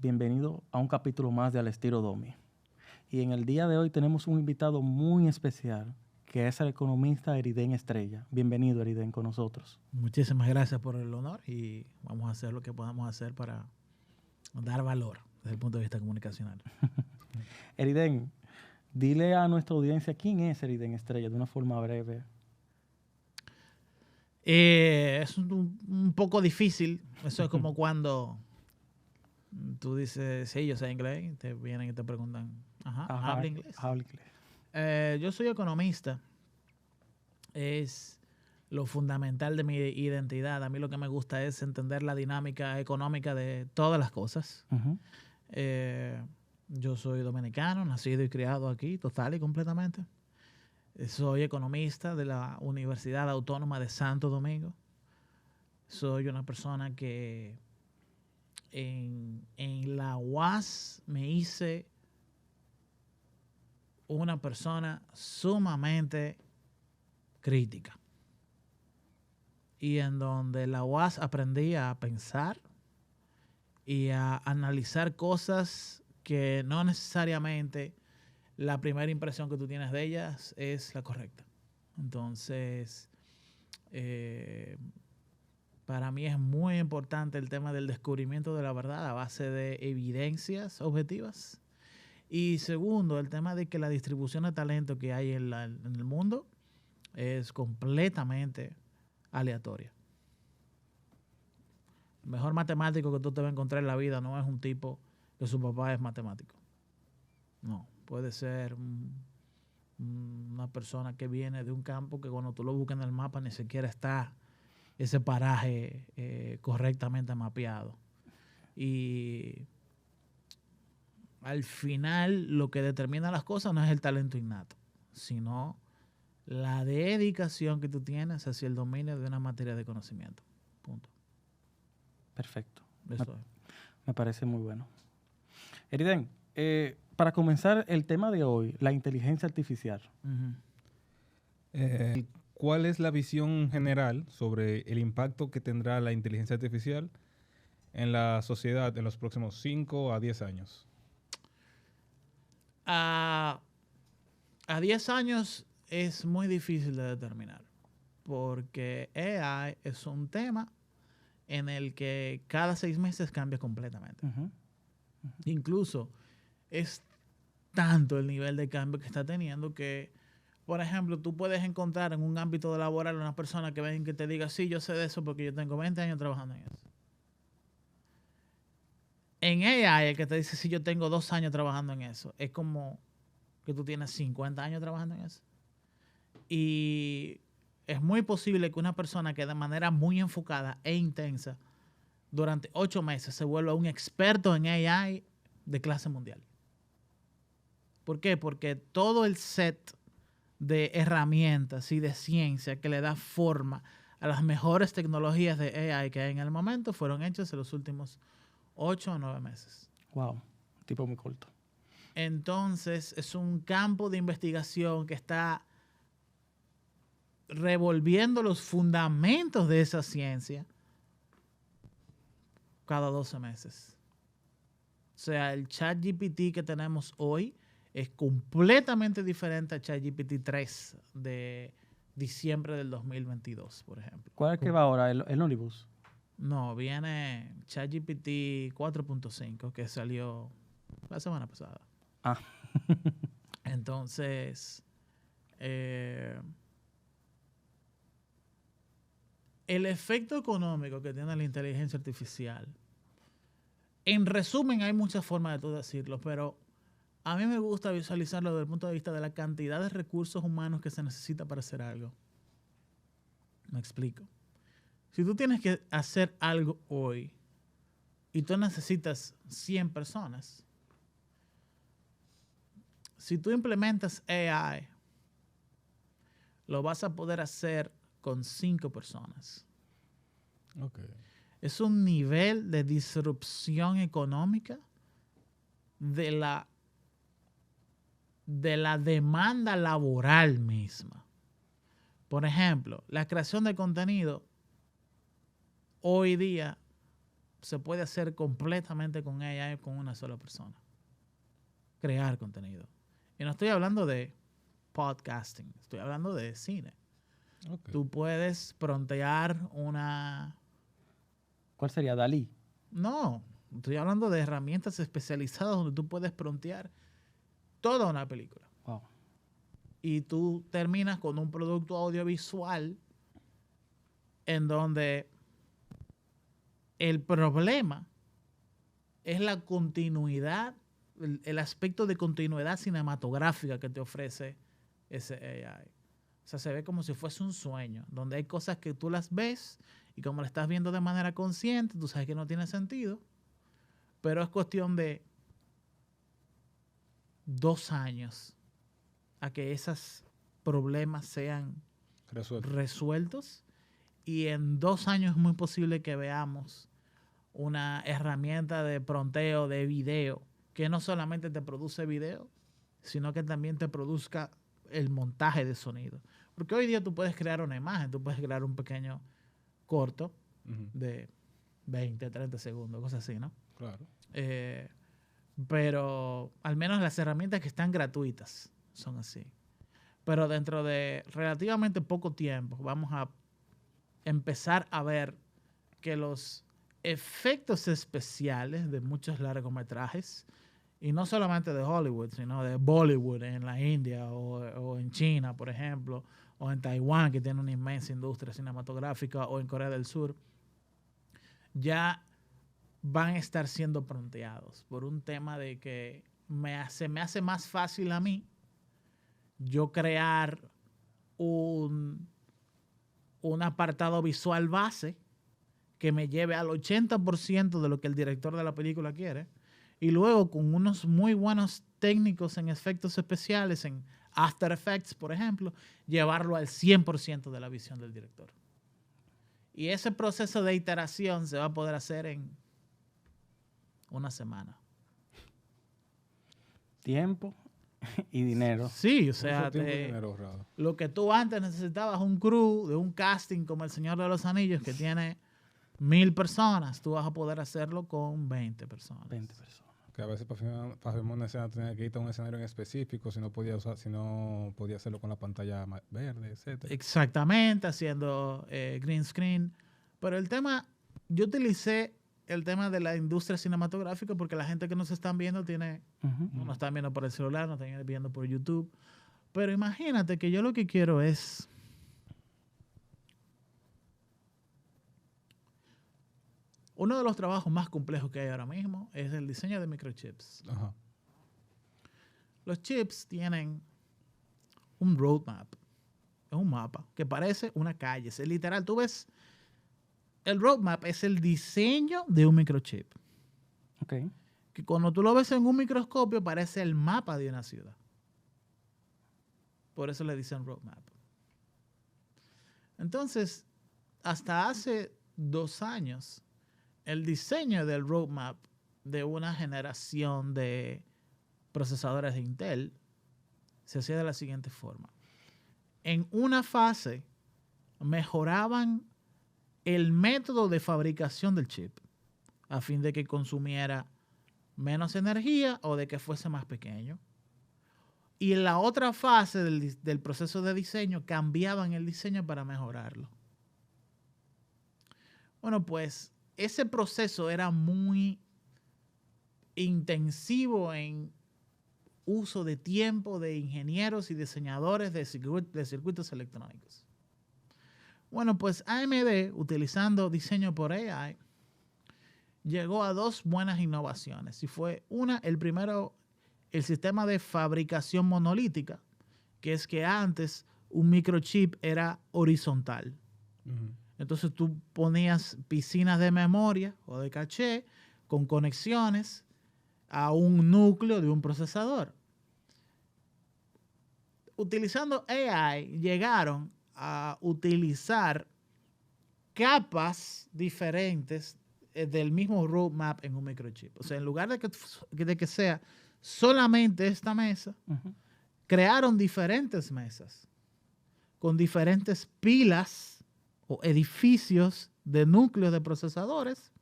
bienvenido a un capítulo más de Al Estilo Domi. Y en el día de hoy tenemos un invitado muy especial, que es el economista Eriden Estrella. Bienvenido, Eriden, con nosotros. Muchísimas gracias por el honor y vamos a hacer lo que podamos hacer para dar valor desde el punto de vista comunicacional. Eriden, dile a nuestra audiencia quién es Eriden Estrella de una forma breve. Es un poco difícil. Eso es como cuando tú dices, sí, yo sé inglés, y te vienen y te preguntan, ¿habla inglés? Habla inglés. Yo soy economista. Es lo fundamental de mi identidad. A mí lo que me gusta es entender la dinámica económica de todas las cosas. Uh-huh. Yo soy dominicano, nacido y criado aquí, total y completamente. Soy economista de la Universidad Autónoma de Santo Domingo. Soy una persona que en la UAS me hice una persona sumamente crítica. Y en donde la UAS aprendí a pensar y a analizar cosas que no necesariamente la primera impresión que tú tienes de ellas es la correcta. Entonces, para mí es muy importante el tema del descubrimiento de la verdad a base de evidencias objetivas. Y segundo, el tema de que la distribución de talento que hay en el mundo es completamente aleatoria. El mejor matemático que tú te vas a encontrar en la vida no es un tipo que su papá es matemático. No, puede ser una persona que viene de un campo que cuando tú lo buscas en el mapa ni siquiera está ese paraje correctamente mapeado. Y al final lo que determina las cosas no es el talento innato, sino la dedicación que tú tienes hacia el dominio de una materia de conocimiento. Punto. Perfecto. Eso es. Me parece muy bueno. Eriden, para comenzar el tema de hoy, la inteligencia artificial. Uh-huh. ¿Cuál es la visión general sobre el impacto que tendrá la inteligencia artificial en la sociedad en los próximos 5 a 10 años? A 10 años es muy difícil de determinar, porque AI es un tema en el que cada 6 meses cambia completamente. Uh-huh. Uh-huh. Incluso es tanto el nivel de cambio que está teniendo que, por ejemplo, tú puedes encontrar en un ámbito laboral una persona que venga y que te diga, sí, yo sé de eso porque yo tengo 20 años trabajando en eso. En AI, el que te dice, sí, yo tengo 2 años trabajando en eso, es como que tú tienes 50 años trabajando en eso. Y es muy posible que una persona que de manera muy enfocada e intensa durante 8 meses se vuelva un experto en AI de clase mundial. ¿Por qué? Porque todo el set de herramientas y de ciencia que le da forma a las mejores tecnologías de AI que hay en el momento fueron hechas en los últimos 8 o 9 meses. Wow, un tipo muy corto. Entonces, es un campo de investigación que está revolviendo los fundamentos de esa ciencia cada 12 meses. O sea, el ChatGPT que tenemos hoy es completamente diferente al ChatGPT 3 de diciembre del 2022, por ejemplo. ¿Cuál es que va ahora? ¿El Omnibus? No, viene ChatGPT 4.5 que salió la semana pasada. Ah. Entonces, el efecto económico que tiene la inteligencia artificial, en resumen, hay muchas formas de tú decirlo, pero a mí me gusta visualizarlo desde el punto de vista de la cantidad de recursos humanos que se necesita para hacer algo. Me explico. Si tú tienes que hacer algo hoy y tú necesitas 100 personas, si tú implementas AI, lo vas a poder hacer con 5 personas. Okay. Es un nivel de disrupción económica de la demanda laboral misma. Por ejemplo, la creación de contenido hoy día se puede hacer completamente con AI con una sola persona. Crear contenido. Y no estoy hablando de podcasting, estoy hablando de cine. Ok. Tú puedes prontear una... ¿Cuál sería? Dalí. No, estoy hablando de herramientas especializadas donde tú puedes prontear toda una película. Wow. Y tú terminas con un producto audiovisual en donde el problema es la continuidad, el aspecto de continuidad cinematográfica que te ofrece ese AI. O sea, se ve como si fuese un sueño, donde hay cosas que tú las ves y como la estás viendo de manera consciente, tú sabes que no tiene sentido, pero es cuestión de 2 años a que esos problemas sean resueltos. Y en 2 años es muy posible que veamos una herramienta de pronteo de video que no solamente te produce video, sino que también te produzca el montaje de sonido. Porque hoy día tú puedes crear una imagen, tú puedes crear un pequeño corto de 20, 30 segundos, cosas así, ¿no? Claro. Pero al menos las herramientas que están gratuitas son así. Pero dentro de relativamente poco tiempo vamos a empezar a ver que los efectos especiales de muchos largometrajes, y no solamente de Hollywood, sino de Bollywood en la India o en China, por ejemplo, o en Taiwán, que tiene una inmensa industria cinematográfica, o en Corea del Sur, ya van a estar siendo pronteados por un tema de que me hace más fácil a mí yo crear un apartado visual base que me lleve al 80% de lo que el director de la película quiere, y luego con unos muy buenos técnicos en efectos especiales, en After Effects, por ejemplo, llevarlo al 100% de la visión del director. Y ese proceso de iteración se va a poder hacer en una semana. Tiempo y dinero. Sí, o sea, Mucho tiempo y dinero ahorrado. lo que tú antes necesitabas un crew de un casting como El Señor de los Anillos que tiene 1000 personas, tú vas a poder hacerlo con 20 personas. 20 personas. Que a veces para filmar una escena tenía que ir a un escenario en específico, si no podía hacerlo con la pantalla verde, etcétera. Exactamente, haciendo green screen. Pero el tema, yo utilicé el tema de la industria cinematográfica porque la gente que nos están viendo no nos están viendo por el celular, nos están viendo por YouTube. Pero imagínate que yo lo que quiero es uno de los trabajos más complejos que hay ahora mismo es el diseño de microchips. Ajá. Los chips tienen un roadmap, es un mapa que parece una calle. Es literal, tú ves, el roadmap es el diseño de un microchip. Ok. Que cuando tú lo ves en un microscopio parece el mapa de una ciudad. Por eso le dicen roadmap. Entonces, hasta hace 2 años, el diseño del roadmap de una generación de procesadores de Intel se hacía de la siguiente forma. En una fase mejoraban el método de fabricación del chip a fin de que consumiera menos energía o de que fuese más pequeño. Y en la otra fase del proceso de diseño cambiaban el diseño para mejorarlo. Bueno, pues ese proceso era muy intensivo en uso de tiempo de ingenieros y diseñadores de circuitos electrónicos. Bueno, pues AMD, utilizando diseño por AI, llegó a 2 buenas innovaciones. Y fue el primero, el sistema de fabricación monolítica, que es que antes un microchip era horizontal. Uh-huh. Entonces tú ponías piscinas de memoria o de caché con conexiones a un núcleo de un procesador. Utilizando AI llegaron a utilizar capas diferentes del mismo roadmap en un microchip. O sea, en lugar de que sea solamente esta mesa, crearon diferentes mesas con diferentes pilas o edificios de núcleos de procesadores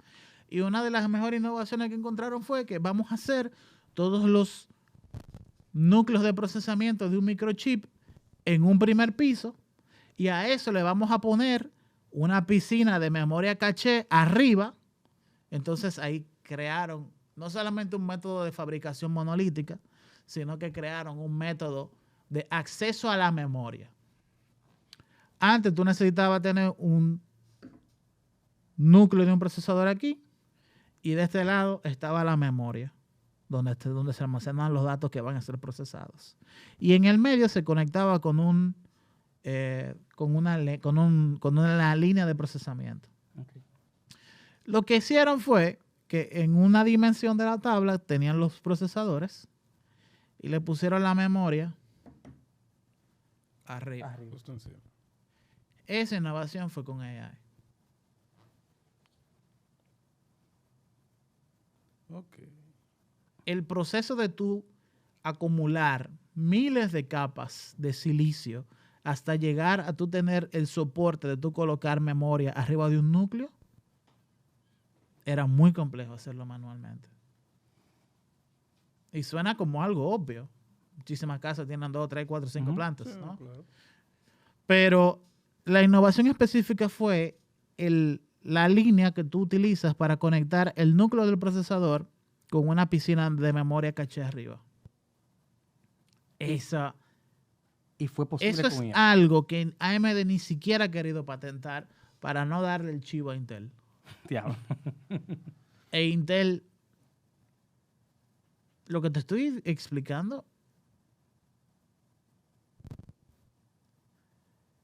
Y una de las mejores innovaciones que encontraron fue que vamos a hacer todos los núcleos de procesamiento de un microchip en un primer piso y a eso le vamos a poner una piscina de memoria caché arriba. Entonces ahí crearon no solamente un método de fabricación monolítica, sino que crearon un método de acceso a la memoria. Antes tú necesitabas tener un núcleo de un procesador aquí y de este lado estaba la memoria, donde se almacenan los datos que van a ser procesados. Y en el medio se conectaba con una línea de procesamiento. Okay. Lo que hicieron fue que en una dimensión de la tabla tenían los procesadores y le pusieron la memoria arriba. Justo encima. Esa innovación fue con AI. Ok. El proceso de tú acumular miles de capas de silicio hasta llegar a tú tener el soporte de tú colocar memoria arriba de un núcleo, era muy complejo hacerlo manualmente. Y suena como algo obvio. Muchísimas casas tienen 2, 3, 4, 5 plantas, Sí, ¿no? claro. Pero la innovación específica fue la línea que tú utilizas para conectar el núcleo del procesador con una piscina de memoria caché arriba. Y fue posible Eso con es IA. algo que AMD ni siquiera ha querido patentar para no darle el chivo a Intel. Diablo. E Intel, lo que te estoy explicando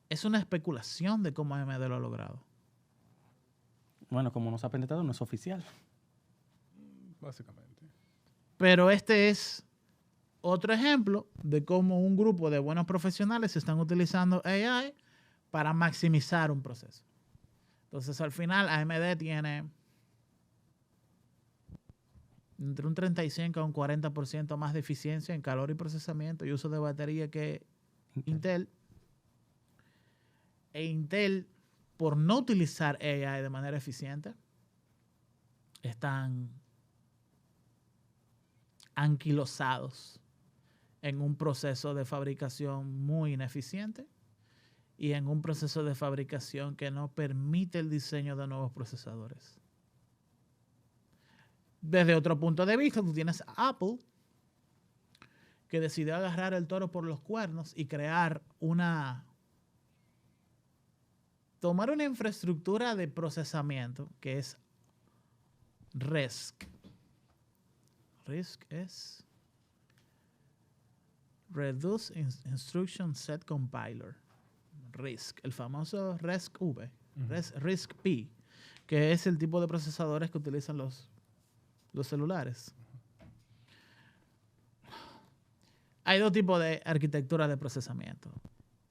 es una especulación de cómo AMD lo ha logrado. Bueno, como nos ha patentado, no es oficial. Básicamente. Pero este es otro ejemplo de cómo un grupo de buenos profesionales están utilizando AI para maximizar un proceso. Entonces, al final, AMD tiene entre un 35 a un 40% más de eficiencia en calor y procesamiento y uso de batería que Intel. E Intel, por no utilizar AI de manera eficiente, están anquilosados en un proceso de fabricación muy ineficiente y en un proceso de fabricación que no permite el diseño de nuevos procesadores. Desde otro punto de vista, tú tienes a Apple, que decidió agarrar el toro por los cuernos y tomar una infraestructura de procesamiento que es RISC. RISC es Reduce Instruction Set Compiler. RISC, el famoso RISC-V, RISC-P, que es el tipo de procesadores que utilizan los celulares. Hay dos tipos de arquitectura de procesamiento.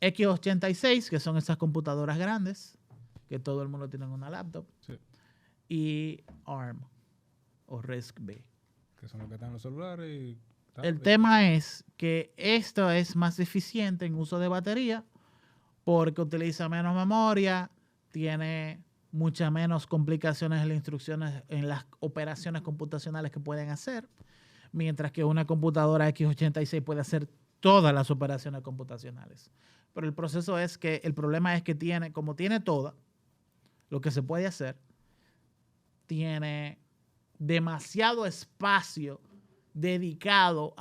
x86, que son esas computadoras grandes, que todo el mundo tiene en una laptop, Sí. y ARM, o RISC-V. Que son los que están en los celulares y El tema es que esto es más eficiente en uso de batería porque utiliza menos memoria, tiene muchas menos complicaciones en las instrucciones, en las operaciones computacionales que pueden hacer, mientras que una computadora x86 puede hacer todas las operaciones computacionales. Pero el problema es que como tiene toda, lo que se puede hacer, tiene demasiado espacio dedicado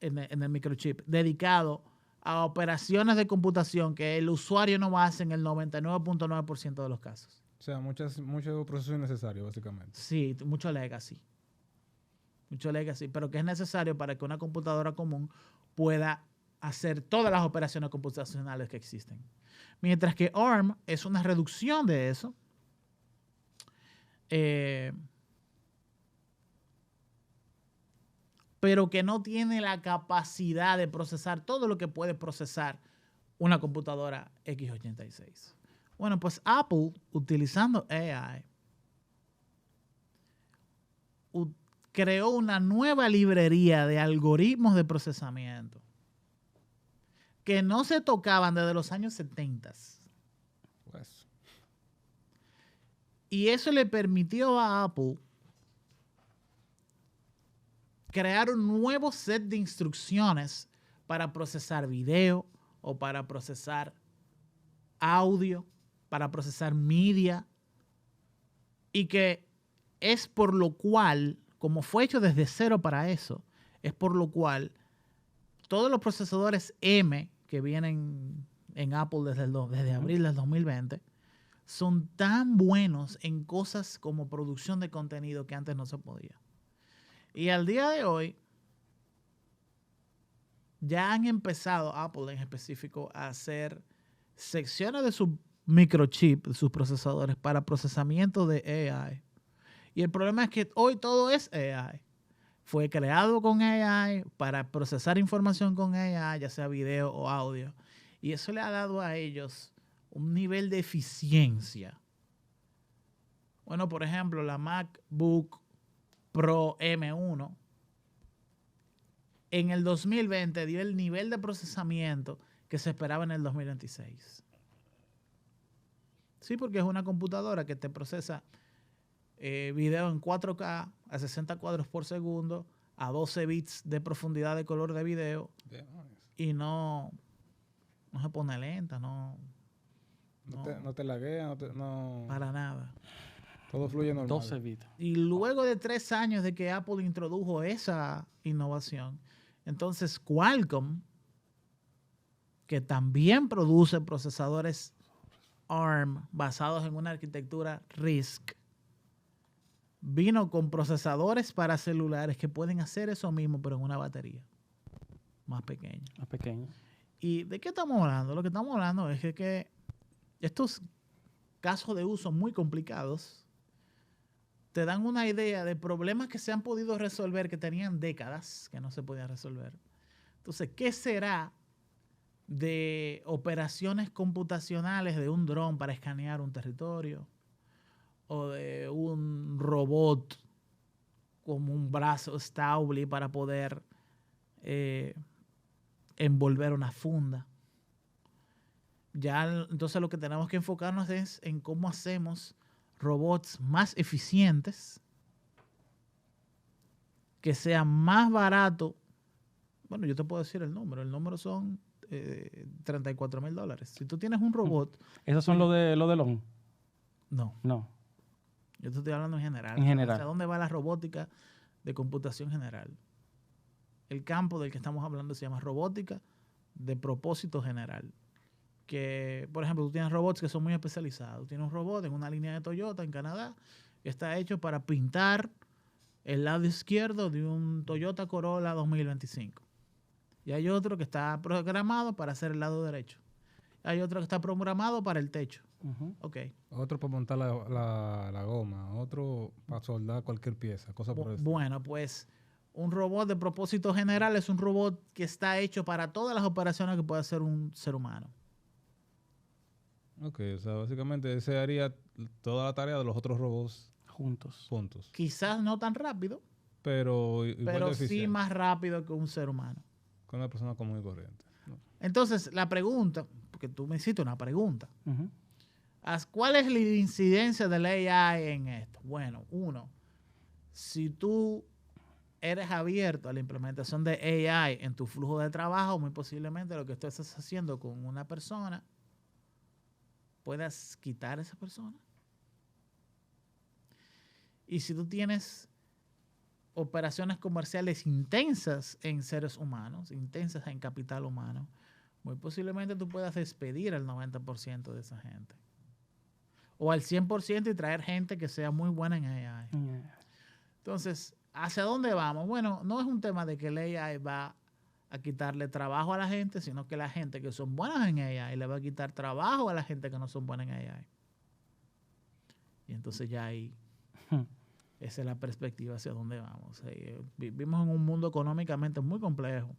en el microchip, dedicado a operaciones de computación que el usuario no hace en el 99.9% de los casos. O sea, mucho proceso innecesario, básicamente. Sí, mucho legacy, pero que es necesario para que una computadora común pueda hacer todas las operaciones computacionales que existen. Mientras que ARM es una reducción de eso, pero que no tiene la capacidad de procesar todo lo que puede procesar una computadora x86. Bueno, pues Apple, utilizando AI, creó una nueva librería de algoritmos de procesamiento que no se tocaban desde los años 70. Pues, Y eso le permitió a Apple crear un nuevo set de instrucciones para procesar video o para procesar audio, para procesar media, y que es por lo cual, como fue hecho desde cero para eso, es por lo cual todos los procesadores M que vienen en Apple desde abril del 2020 son tan buenos en cosas como producción de contenido que antes no se podía. Y al día de hoy ya han empezado, Apple en específico, a hacer secciones de su microchip, de sus procesadores, para procesamiento de AI. Y el problema es que hoy todo es AI. Fue creado con AI para procesar información con AI, ya sea video o audio. Y eso le ha dado a ellos un nivel de eficiencia. Bueno, por ejemplo, la MacBook Pro M1 en el 2020 dio el nivel de procesamiento que se esperaba en el 2026. Sí, porque es una computadora que te procesa video en 4K a 60 cuadros por segundo, a 12 bits de profundidad de color de video, y no se pone lenta, no te laguea, no, para nada. todo fluye normal. 12 bits. Y luego de 3 años de que Apple introdujo esa innovación, entonces Qualcomm, que también produce procesadores ARM basados en una arquitectura RISC, vino con procesadores para celulares que pueden hacer eso mismo, pero en una batería más pequeña. Más pequeño. ¿Y de qué estamos hablando? Lo que estamos hablando es que estos casos de uso muy complicados te dan una idea de problemas que se han podido resolver, que tenían décadas que no se podían resolver. Entonces, ¿qué será de operaciones computacionales de un dron para escanear un territorio? O de un robot como un brazo Staubli para poder envolver una funda. Ya, entonces lo que tenemos que enfocarnos es en cómo hacemos robots más eficientes, que sea más barato. Bueno, yo te puedo decir el número son $34,000. Si tú tienes un robot... ¿Esos son los de LON? No. Yo te estoy hablando en general. En general. ¿Hacia dónde va la robótica de computación general? El campo del que estamos hablando se llama robótica de propósito general. Que, por ejemplo, tú tienes robots que son muy especializados. Tienes un robot en una línea de Toyota en Canadá que está hecho para pintar el lado izquierdo de un Toyota Corolla 2025. Y hay otro que está programado para hacer el lado derecho. Hay otro que está programado para el techo. Okay. Otro para montar la goma, otro para soldar cualquier pieza, cosa por eso. Bueno, pues un robot de propósito general es un robot que está hecho para todas las operaciones que puede hacer un ser humano. Ok, o sea, básicamente ese haría toda la tarea de los otros robots Juntos. Quizás no tan rápido, pero sí más rápido que un ser humano. Con una persona común y corriente. ¿No? Entonces, la pregunta, porque tú me hiciste una pregunta. ¿Cuál es la incidencia del AI en esto? Bueno, uno, si tú eres abierto a la implementación de AI en tu flujo de trabajo, muy posiblemente lo que tú estás haciendo con una persona, puedas quitar a esa persona. Y si tú tienes operaciones comerciales intensas en seres humanos, intensas en capital humano, muy posiblemente tú puedas despedir al 90% de esa gente. O al 100% y traer gente que sea muy buena en AI. Entonces, ¿hacia dónde vamos? Bueno, no es un tema de que el AI va a quitarle trabajo a la gente, sino que la gente que son buenas en AI le va a quitar trabajo a la gente que no son buenas en AI. Y entonces ya ahí, esa es la perspectiva hacia dónde vamos. Vivimos en un mundo económicamente muy complejo.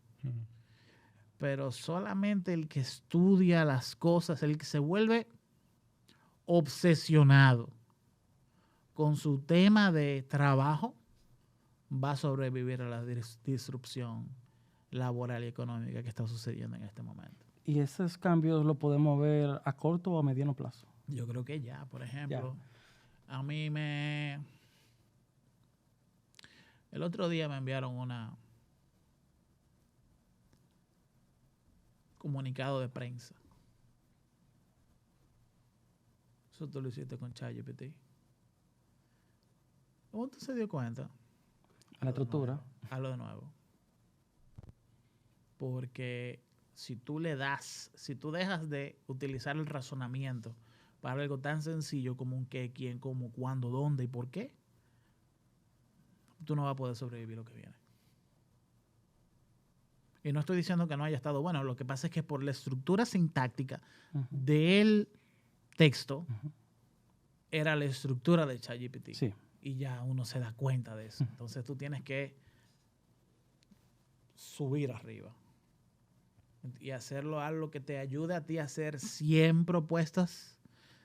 Pero solamente el que estudia las cosas, el que se vuelve obsesionado con su tema de trabajo, va a sobrevivir a la disrupción laboral y económica que está sucediendo en este momento. ¿Y esos cambios los podemos ver a corto o a mediano plazo? Yo creo que ya, por ejemplo, a mí El otro día me enviaron comunicado de prensa. Eso tú lo hiciste con ChatGPT. ¿Cómo tú se dio cuenta? La estructura. Hazlo de nuevo. Porque si tú dejas de utilizar el razonamiento para algo tan sencillo como un qué, quién, cómo, cuándo, dónde y por qué, tú no vas a poder sobrevivir lo que viene. Y no estoy diciendo que no haya estado bueno, lo que pasa es que por la estructura sintáctica del texto era la estructura de ChatGPT. Sí. Y ya uno se da cuenta de eso. Entonces tú tienes que subir arriba y hacerlo algo que te ayude a ti a hacer 100 propuestas,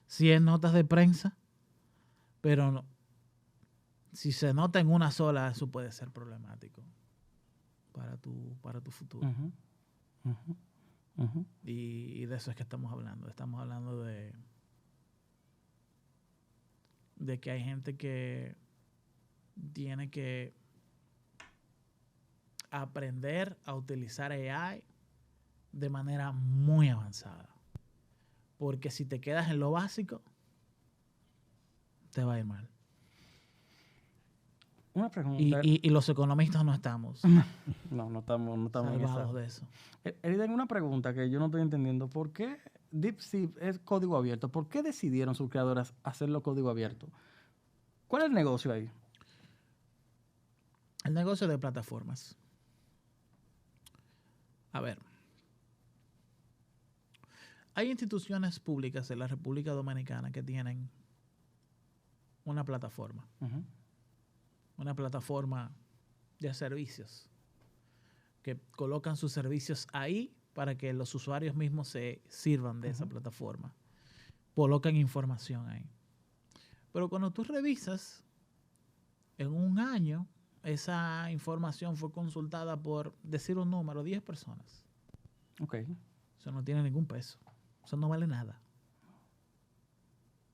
100 notas de prensa, pero no, si se nota en una sola, eso puede ser problemático para tu futuro. Y de eso es que estamos hablando. Estamos hablando de que hay gente que tiene que aprender a utilizar AI de manera muy avanzada. Porque si te quedas en lo básico, te va a ir mal. Una pregunta. Y los economistas no estamos No estamos salvados de eso. Eriden, una pregunta que yo no estoy entendiendo. ¿Por qué DeepSeek es código abierto? ¿Por qué decidieron sus creadoras hacerlo código abierto? ¿Cuál es el negocio ahí? El negocio de plataformas. A ver. Hay instituciones públicas en la República Dominicana que tienen una plataforma. Una plataforma de servicios. Que colocan sus servicios ahí para que los usuarios mismos se sirvan de esa plataforma. Colocan información ahí. Pero cuando tú revisas, en un año, esa información fue consultada por, decir un número, 10 personas. Ok. Eso no tiene ningún peso. Eso no vale nada.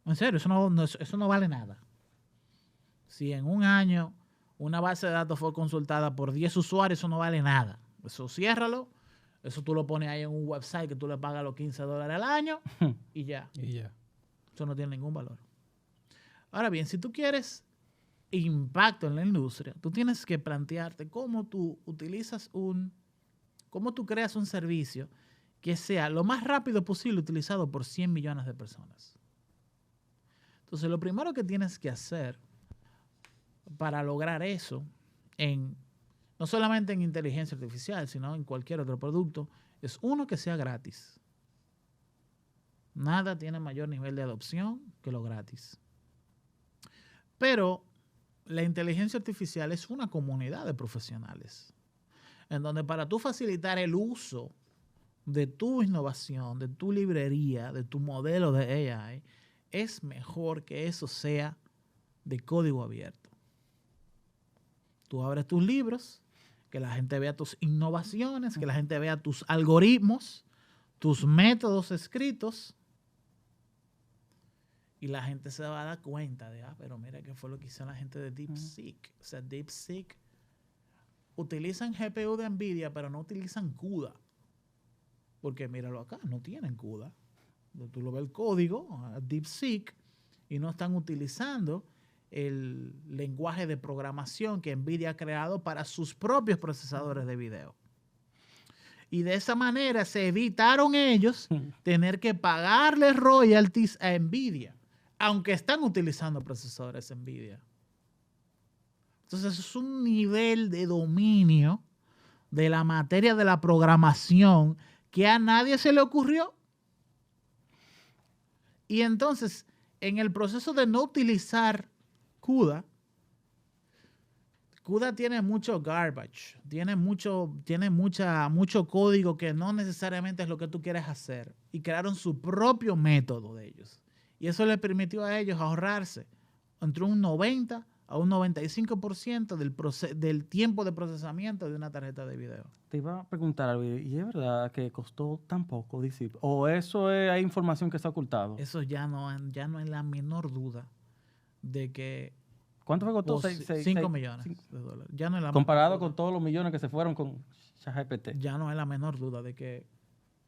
En serio, eso no vale nada. Si en un año una base de datos fue consultada por 10 usuarios, eso no vale nada. Eso ciérralo. Eso tú lo pones ahí en un website que tú le pagas los $15 al año y ya. Eso no tiene ningún valor. Ahora bien, si tú quieres impacto en la industria, tú tienes que plantearte cómo tú creas un servicio que sea lo más rápido posible utilizado por 100 millones de personas. Entonces, lo primero que tienes que hacer para lograr eso, no solamente en inteligencia artificial, sino en cualquier otro producto, es uno que sea gratis. Nada tiene mayor nivel de adopción que lo gratis. Pero la inteligencia artificial es una comunidad de profesionales, en donde para tú facilitar el uso de tu innovación, de tu librería, de tu modelo de AI, es mejor que eso sea de código abierto. Tú abres tus libros, que la gente vea tus innovaciones, que la gente vea tus algoritmos, tus métodos escritos, y la gente se va a dar cuenta de, pero mira qué fue lo que hizo la gente de DeepSeek. O sea, DeepSeek utilizan GPU de NVIDIA, pero no utilizan CUDA. Porque míralo acá, no tienen CUDA. Tú lo ves el código, DeepSeek, y no están utilizando el lenguaje de programación que NVIDIA ha creado para sus propios procesadores de video. Y de esa manera se evitaron ellos tener que pagarles royalties a NVIDIA, aunque están utilizando procesadores NVIDIA. Entonces es un nivel de dominio de la materia de la programación que a nadie se le ocurrió. Y entonces, en el proceso de no utilizar CUDA tiene mucho garbage, tiene mucho código que no necesariamente es lo que tú quieres hacer. Y crearon su propio método de ellos. Y eso les permitió a ellos ahorrarse entre un 90 a un 95% del tiempo de procesamiento de una tarjeta de video. Te iba a preguntar algo, ¿y es verdad que costó tan poco DeepSeek? ¿O eso hay información que está ocultado? Eso ya no hay la menor duda de que ¿Cuánto me costó? O 5 millones de dólares. Ya no es la Comparado menor con todos los millones que se fueron con ChatGPT. ya no es la menor duda de que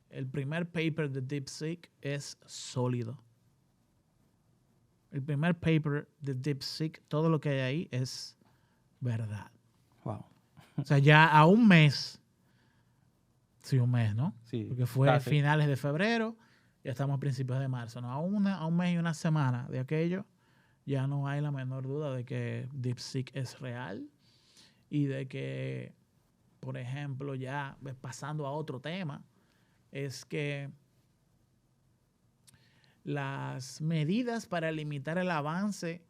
el primer paper de DeepSeek es sólido. El primer paper de DeepSeek, todo lo que hay ahí es verdad. Wow. O sea, ya a un mes, sí, un mes, ¿no? Sí, Porque fue casi. finales de febrero, ya estamos a principios de marzo, ¿no? A un mes y una semana de aquello, ya no hay la menor duda de que DeepSeek es real y de que, por ejemplo, ya pasando a otro tema, es que las medidas para limitar el avance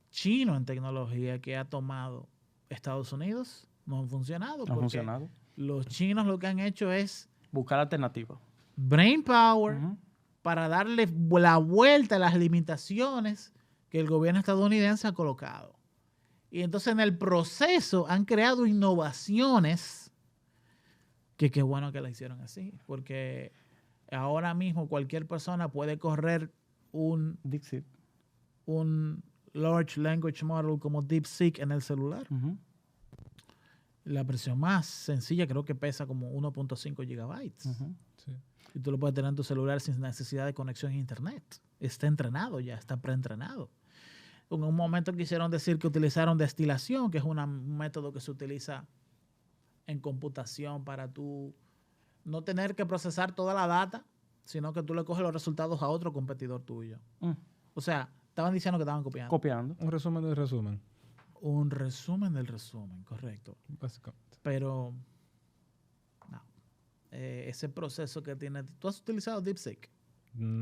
chino en tecnología que ha tomado Estados Unidos no han funcionado. No ha porque funcionado. los chinos lo que han hecho es Buscar alternativas. brain power Ujú. para darle la vuelta a las limitaciones que el gobierno estadounidense ha colocado. Y entonces en el proceso han creado innovaciones que qué bueno que la hicieron así, porque ahora mismo cualquier persona puede correr un Dixit. Large Language Model como DeepSeek en el celular. Ujú. La versión más sencilla creo que pesa como 1.5 gigabytes. Ujú. Sí. Y tú lo puedes tener en tu celular sin necesidad de conexión a internet. Está entrenado ya, está preentrenado. En un momento quisieron decir que utilizaron destilación, que es un método que se utiliza en computación para tú no tener que procesar toda la data, sino que tú le coges los resultados a otro competidor tuyo. Mm. O sea, estaban diciendo que estaban copiando. Copiando. Un resumen del resumen, Un resumen del resumen, correcto. básicamente. Pero, no. Ese proceso que tiene... ¿Tú has utilizado DeepSeek?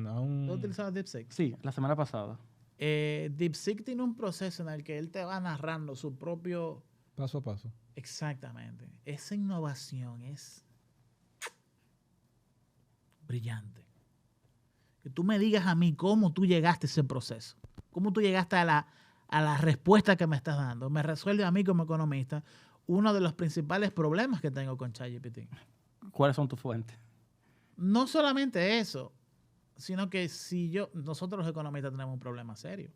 Aún ¿Tú has utilizado DeepSeek? Sí, la semana pasada. DeepSeek tiene un proceso en el que él te va narrando su propio... paso a paso. Exactamente. Esa innovación es brillante. Que tú me digas a mí cómo tú llegaste a ese proceso. Cómo tú llegaste a la respuesta que me estás dando. Me resuelve a mí como economista uno de los principales problemas que tengo con ChatGPT. ¿Cuáles son tus fuentes? No solamente eso, sino que nosotros los economistas tenemos un problema serio.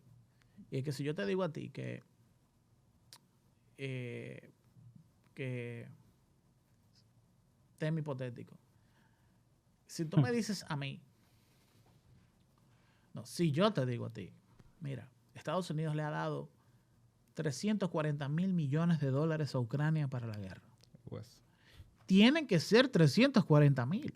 Y es que si yo te digo a ti que tema hipotético, si tú me dices a mí, no, si yo te digo a ti, mira, Estados Unidos le ha dado 340,000 millones de dólares a Ucrania para la guerra. Pues, Tienen que ser 340,000.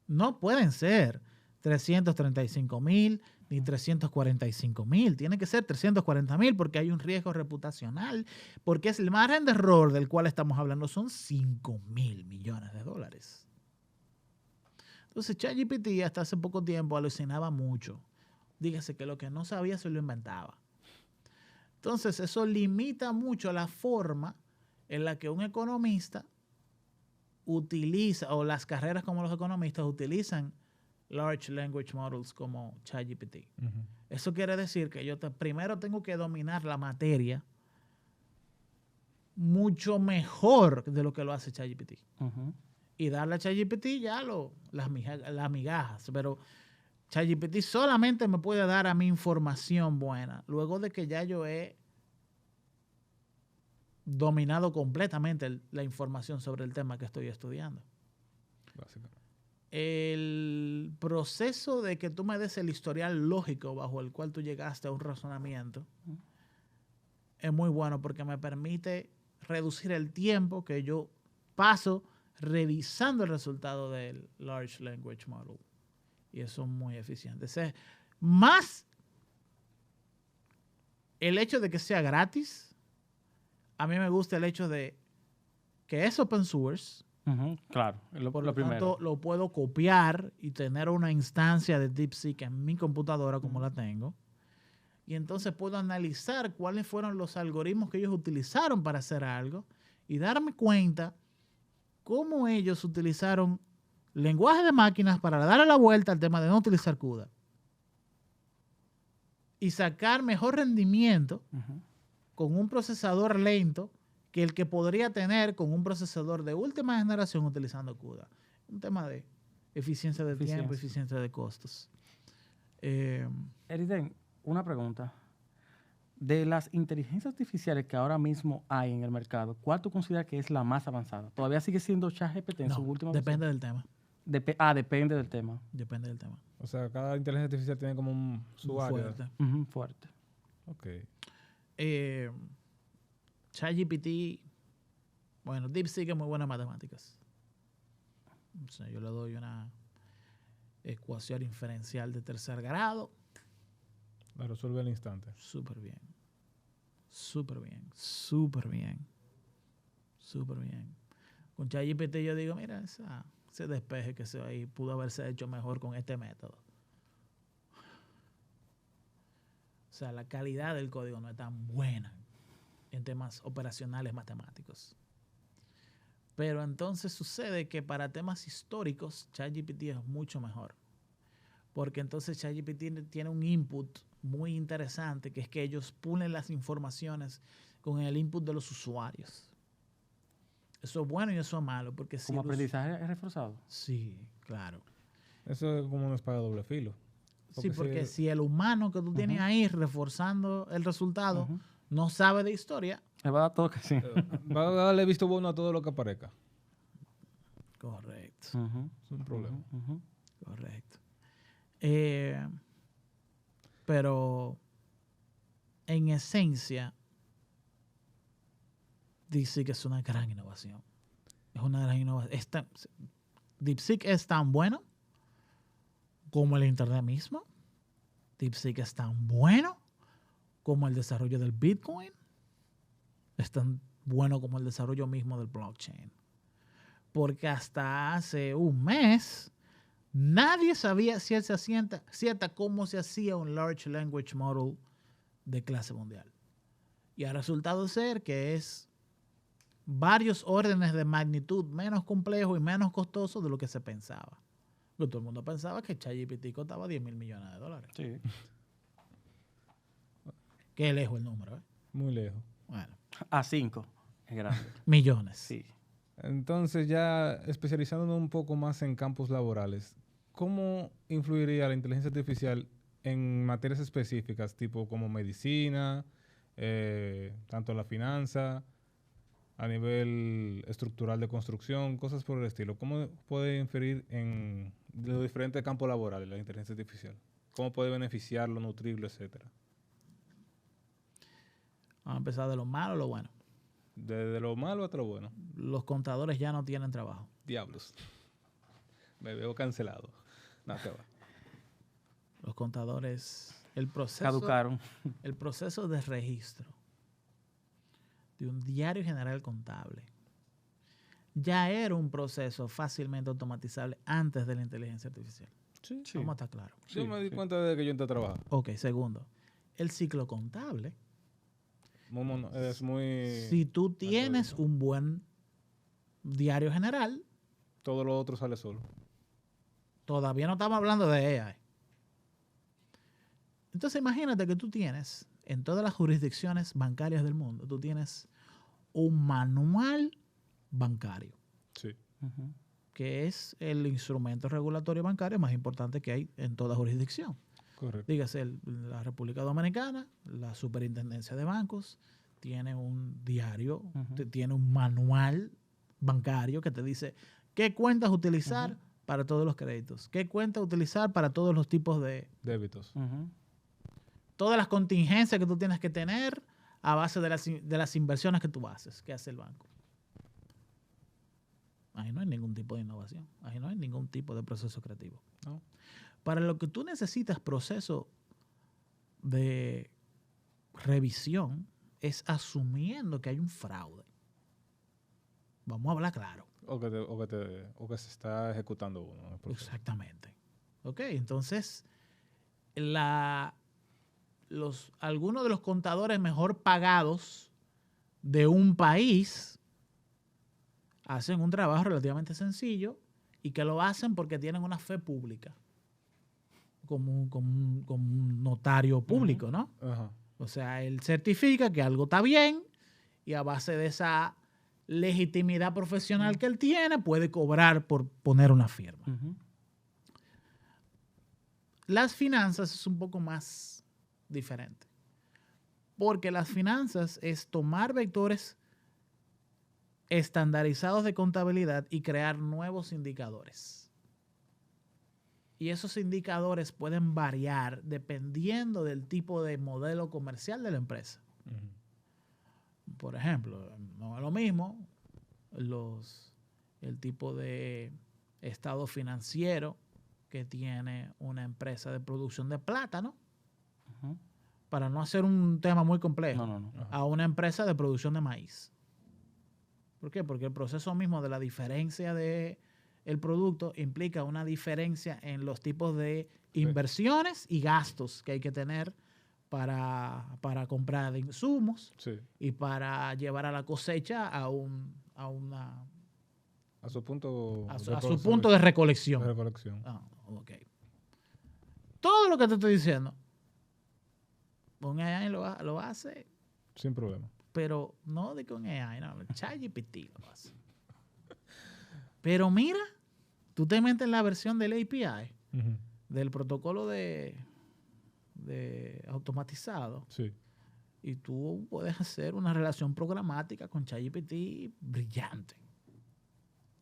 No pueden ser 335,000 ni 345,000. Tiene que ser 340,000 porque hay un riesgo reputacional, porque es el margen de error del cual estamos hablando son 5,000 millones de dólares. Entonces ChatGPT hasta hace poco tiempo alucinaba mucho. Dígase que lo que no sabía se lo inventaba. Entonces eso limita mucho la forma en la que un economista utiliza, o las carreras como los economistas utilizan Large Language Models como ChatGPT. Eso quiere decir que yo primero tengo que dominar la materia mucho mejor de lo que lo hace ChatGPT. Ujú. Y darle a ChatGPT ya las migajas. Pero ChatGPT solamente me puede dar a mí información buena luego de que ya yo he dominado completamente la información sobre el tema que estoy estudiando. básicamente. El proceso de que tú me des el historial lógico bajo el cual tú llegaste a un razonamiento es muy bueno porque me permite reducir el tiempo que yo paso revisando el resultado del Large Language Model. Y eso es muy eficiente. Más el hecho de que sea gratis, a mí me gusta el hecho de que es open source. Ujú. Claro, Por lo lo primero. tanto, lo puedo copiar y tener una instancia de DeepSeek en mi computadora como la tengo. Y entonces puedo analizar cuáles fueron los algoritmos que ellos utilizaron para hacer algo y darme cuenta cómo ellos utilizaron lenguaje de máquinas para darle la vuelta al tema de no utilizar CUDA y sacar mejor rendimiento Ujú. con un procesador lento que el que podría tener con un procesador de última generación utilizando CUDA. Un tema de eficiencia de tiempo, eficiencia de costos. Eriden, Una pregunta. De las inteligencias artificiales que ahora mismo hay en el mercado, ¿cuál tú consideras que es la más avanzada? ¿Todavía sigue siendo ChatGPT en su No, última depende del tema. Depende del tema. Depende del tema. O sea, cada inteligencia artificial tiene como su Muy área. fuerte. Ujú, fuerte. Ok. ChatGPT, bueno, DeepSeek es muy buena en matemáticas. O sea, yo le doy una ecuación inferencial de tercer grado. La resuelve al instante. Súper bien. Súper bien. Súper bien. Súper bien. Con ChatGPT yo digo, mira, ese despeje que se ahí pudo haberse hecho mejor con este método. O sea, la calidad del código no es tan buena en temas operacionales matemáticos. Pero entonces sucede que para temas históricos, ChatGPT es mucho mejor. Porque entonces ChatGPT tiene un input muy interesante, que es que ellos pulen las informaciones con el input de los usuarios. Eso es bueno y eso es malo. Porque si ¿Como aprendizaje reforzado? Sí, claro. Eso es como una espada de doble filo. Sí, porque si el humano que tú tienes ahí reforzando el resultado no sabe de historia. Me va a dar todo que sí. Va a darle visto bueno a todo lo que aparezca. Correcto. Es un problema. Correcto. Pero en esencia, DeepSeek es una gran innovación. Es una gran innovación. DeepSeek es tan bueno como el Internet mismo. DeepSeek es tan bueno como el desarrollo del Bitcoin. Es tan bueno como el desarrollo mismo del blockchain. Porque hasta hace un mes nadie sabía ciencia cierta cómo se hacía un Large Language Model de clase mundial. Y ha resultado ser que es varios órdenes de magnitud menos complejo y menos costoso de lo que se pensaba. Pero todo el mundo pensaba que ChatGPT costaba $10,000 millones. Sí. Qué lejos el número, ¿eh? Muy lejos. Bueno, A 5 es grande. millones. Sí. Entonces, ya especializándonos un poco más en campos laborales, ¿cómo influiría la inteligencia artificial en materias específicas, tipo como medicina, tanto la finanza, a nivel estructural de construcción, cosas por el estilo? ¿Cómo puede inferir en los diferentes campos laborales la inteligencia artificial? ¿Cómo puede beneficiarlo, nutrirlo, etcétera? Vamos a empezar de lo malo a lo bueno. Desde lo malo hasta lo bueno. Los contadores ya no tienen trabajo. Diablos. Me veo cancelado. No, te va. Los contadores, el Caducaron. proceso de registro de un diario general contable ya era un proceso fácilmente automatizable antes de la inteligencia artificial. Sí. Vamos a estar claros. Yo me di cuenta de que yo entré a trabajar. Ok, segundo. El ciclo contable. Es muy... Si tú tienes un buen diario general, todo lo otro sale solo. todavía no estamos hablando de AI. Entonces imagínate que tú tienes, en todas las jurisdicciones bancarias del mundo, tú tienes un manual bancario, Sí. que es el instrumento regulatorio bancario más importante que hay en toda jurisdicción. Correcto. Dígase, la República Dominicana, la Superintendencia de Bancos, tiene un diario, tiene un manual bancario que te dice qué cuentas utilizar para todos los créditos, qué cuentas utilizar para todos los tipos de... Débitos. Todas las contingencias que tú tienes que tener a base de las inversiones que tú haces, que hace el banco. Ahí no hay ningún tipo de innovación. Ahí no hay ningún tipo de proceso creativo. ¿No? Para lo que tú necesitas proceso de revisión es asumiendo que hay un fraude. Vamos a hablar claro. O que se está ejecutando uno. En el proceso. Exactamente. Ok, entonces algunos de los contadores mejor pagados de un país hacen un trabajo relativamente sencillo y que lo hacen porque tienen una fe pública, como un notario público, ¿no? Ajá. O sea, él certifica que algo está bien y a base de esa legitimidad profesional que él tiene, puede cobrar por poner una firma. Las finanzas es un poco más diferente. Porque las finanzas es tomar vectores estandarizados de contabilidad y crear nuevos indicadores. Y esos indicadores pueden variar dependiendo del tipo de modelo comercial de la empresa. Por ejemplo, no es lo mismo el tipo de estado financiero que tiene una empresa de producción de plátano, para no hacer un tema muy complejo, a una empresa de producción de maíz. ¿Por qué? Porque el proceso mismo de la diferencia de el producto implica una diferencia en los tipos de inversiones y gastos que hay que tener para comprar insumos y para llevar a la cosecha a su punto de recolección. Okay. Todo lo que te estoy diciendo, un AI lo hace sin problema. Pero no de con AI, no, ChatGPT lo hace. Pero mira, tú te metes en la versión del API, del protocolo de automatizado, y tú puedes hacer una relación programática con ChatGPT brillante.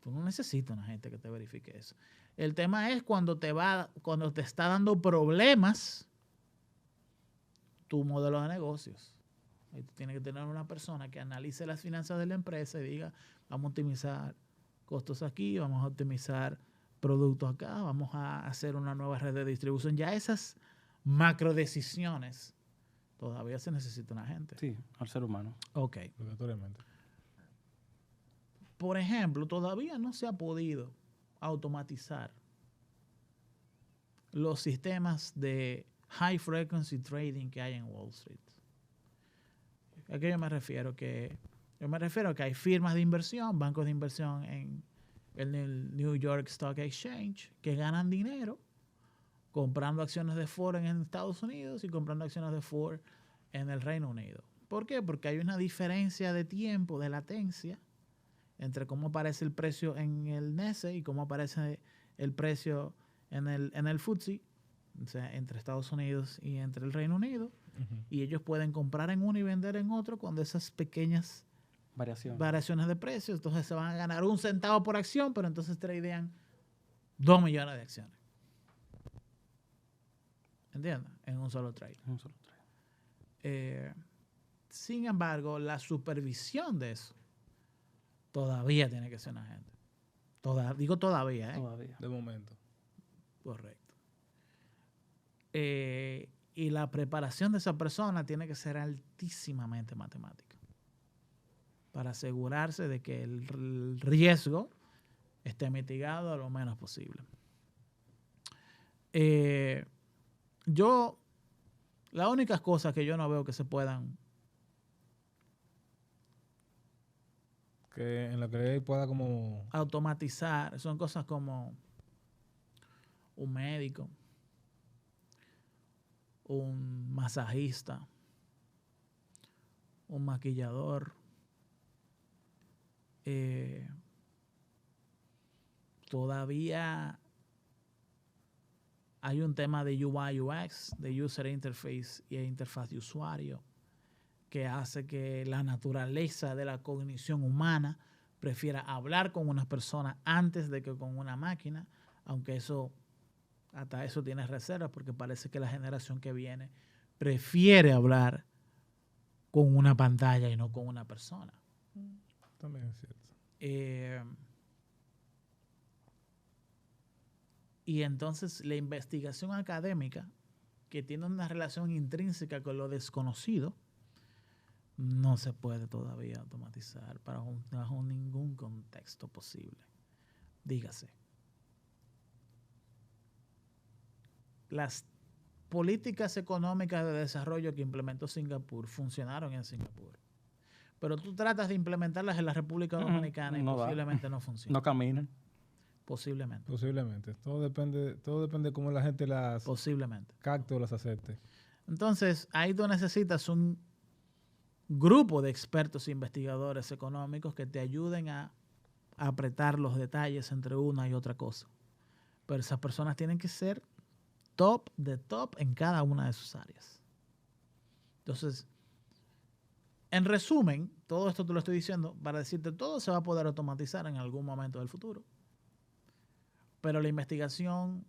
Tú no necesitas una gente que te verifique eso. El tema es cuando te está dando problemas tu modelo de negocios. Ahí tú tienes que tener una persona que analice las finanzas de la empresa y diga, vamos a optimizar costos aquí, vamos a optimizar productos acá, vamos a hacer una nueva red de distribución. Ya esas macro decisiones todavía se necesita una gente. Sí, al ser humano. Ok. Obligatoriamente. Por ejemplo, todavía no se ha podido automatizar los sistemas de high frequency trading que hay en Wall Street. ¿A qué yo me refiero? Yo me refiero a que hay firmas de inversión, bancos de inversión en el New York Stock Exchange que ganan dinero comprando acciones de Ford en Estados Unidos y comprando acciones de Ford en el Reino Unido. ¿Por qué? Porque hay una diferencia de tiempo, de latencia, entre cómo aparece el precio en el NYSE y cómo aparece el precio en el FTSE, o sea, entre Estados Unidos y entre el Reino Unido. Y ellos pueden comprar en uno y vender en otro cuando esas pequeñas variaciones de precios. Entonces se van a ganar 1 centavo por acción, pero entonces tradean 2 millones de acciones. ¿Entiendes? En un solo trade. Sin embargo, la supervisión de eso todavía tiene que ser una gente. Digo todavía, ¿eh? Todavía. De momento. Correcto. Y la preparación de esa persona tiene que ser altísimamente matemática para asegurarse de que el riesgo esté mitigado lo menos posible. Las únicas cosas que yo no veo que se puedan en la que pueda como automatizar son cosas como un médico, un masajista, un maquillador, todavía hay un tema de UI UX, de User Interface y interfaz de usuario, que hace que la naturaleza de la cognición humana prefiera hablar con una persona antes de que con una máquina, aunque hasta eso tiene reservas, porque parece que la generación que viene prefiere hablar con una pantalla y no con una persona. También es cierto. Y entonces la investigación académica, que tiene una relación intrínseca con lo desconocido, no se puede todavía automatizar bajo ningún contexto posible. Dígase, las políticas económicas de desarrollo que implementó Singapur funcionaron en Singapur. Pero tú tratas de implementarlas en la República Dominicana y posiblemente no funcionan. No caminan. Posiblemente. Todo depende de cómo la gente las capte o las acepte. Entonces, ahí tú necesitas un grupo de expertos e investigadores económicos que te ayuden a apretar los detalles entre una y otra cosa. Pero esas personas tienen que ser top de top en cada una de sus áreas. Entonces, en resumen, todo esto te lo estoy diciendo para decirte, todo se va a poder automatizar en algún momento del futuro. Pero la investigación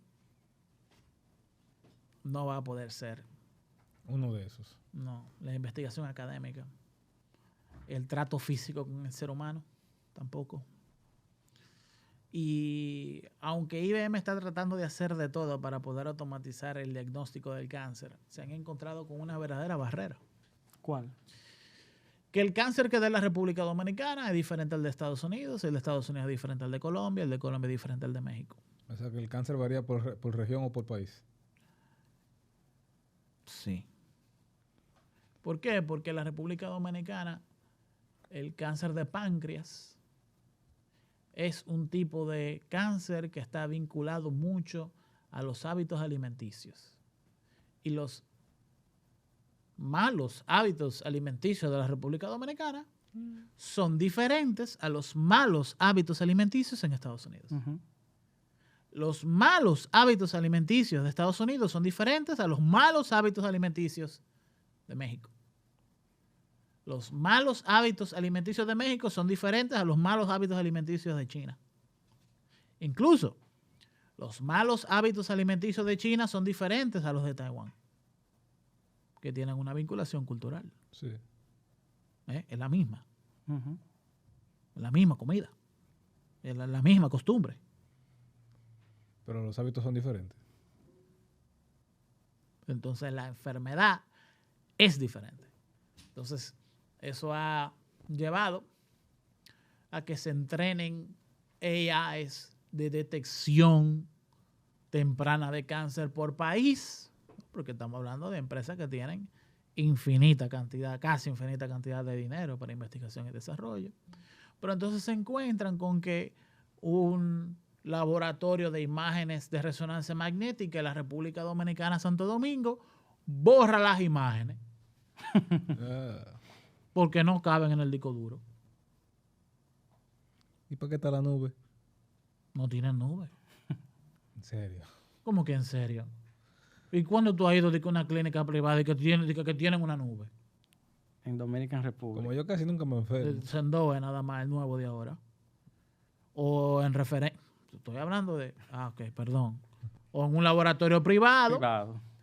no va a poder ser. Uno de esos. No, la investigación académica. El trato físico con el ser humano, tampoco. Y aunque IBM está tratando de hacer de todo para poder automatizar el diagnóstico del cáncer, se han encontrado con una verdadera barrera. ¿Cuál? Que el cáncer que da en la República Dominicana es diferente al de Estados Unidos, el de Estados Unidos es diferente al de Colombia, el de Colombia es diferente al de México. O sea que el cáncer varía por región o por país. Sí. ¿Por qué? Porque en la República Dominicana el cáncer de páncreas es un tipo de cáncer que está vinculado mucho a los hábitos alimenticios. Y los malos hábitos alimenticios de la República Dominicana son diferentes a los malos hábitos alimenticios en Estados Unidos. Uh-huh. Los malos hábitos alimenticios de Estados Unidos son diferentes a los malos hábitos alimenticios de México. Los malos hábitos alimenticios de México son diferentes a los malos hábitos alimenticios de China. Incluso, los malos hábitos alimenticios de China son diferentes a los de Taiwán, que tienen una vinculación cultural. Sí. Es la misma. Uh-huh. Es la misma comida. Es la misma costumbre. Pero los hábitos son diferentes. Entonces, la enfermedad es diferente. Entonces, eso ha llevado a que se entrenen AIs de detección temprana de cáncer por país, porque estamos hablando de empresas que tienen infinita cantidad, casi infinita cantidad de dinero para investigación y desarrollo. Pero entonces se encuentran con que un laboratorio de imágenes de resonancia magnética en la República Dominicana, Santo Domingo, borra las imágenes porque no caben en el disco duro. ¿Y para qué está la nube? No tienen nube. En serio. ¿Cómo que en serio? ¿Y cuándo tú has ido a una clínica privada y que tienen una nube? En Dominican Republic. Como yo casi nunca me enfermo. Sendoe nada más, el nuevo de ahora. O en referencia. Estoy hablando de. Ok, perdón. O en un laboratorio privado.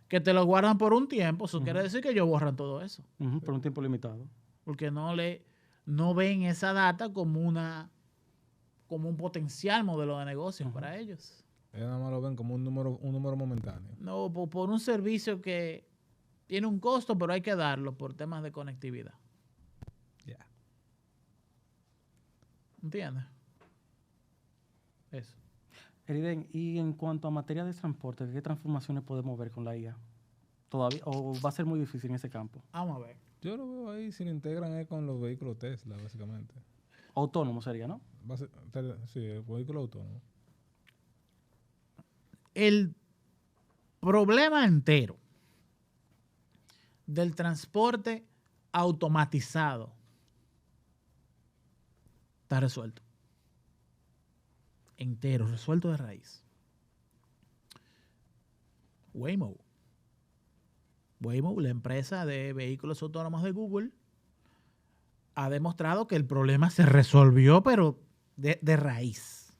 Que te lo guardan por un tiempo. Eso quiere decir que ellos borran todo eso. Por un tiempo limitado. Porque no ven esa data como un potencial modelo de negocio para ellos. Ellos nada más lo ven como un número momentáneo. No, por un servicio que tiene un costo, pero hay que darlo por temas de conectividad. Ya. ¿Entiendes? Eso. Eriden, y en cuanto a materia de transporte, ¿qué transformaciones podemos ver con la IA? ¿Todavía? ¿O va a ser muy difícil en ese campo? Vamos a ver. Yo lo veo ahí, si lo integran con los vehículos Tesla, básicamente. Autónomo sería, ¿no? Sí, el vehículo autónomo. El problema entero del transporte automatizado está resuelto. Entero, resuelto de raíz. Waymo, la empresa de vehículos autónomos de Google, ha demostrado que el problema se resolvió, pero de raíz.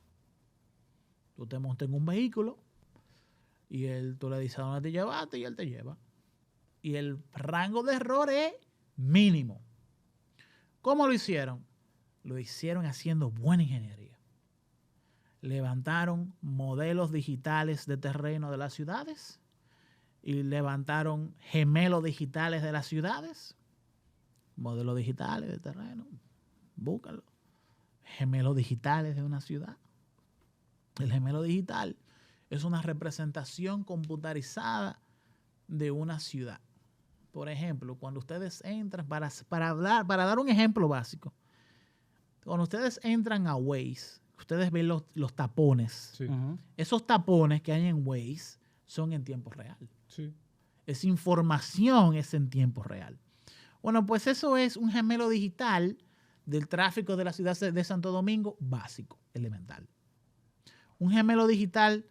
Tú te montas en un vehículo y tú le dices a dónde te llevaste y él te lleva. Y el rango de error es mínimo. ¿Cómo lo hicieron? Lo hicieron haciendo buena ingeniería. Levantaron modelos digitales de terreno de las ciudades y levantaron gemelos digitales de las ciudades. Modelos digitales de terreno. Búscalo. Gemelos digitales de una ciudad. El gemelo digital es una representación computarizada de una ciudad. Por ejemplo, cuando ustedes entran, para dar un ejemplo básico, cuando ustedes entran a Waze, ustedes ven los tapones. Sí. Esos tapones que hay en Waze son en tiempo real. Sí. Esa información es en tiempo real. Bueno, pues eso es un gemelo digital del tráfico de la ciudad de Santo Domingo básico, elemental. Un gemelo digital,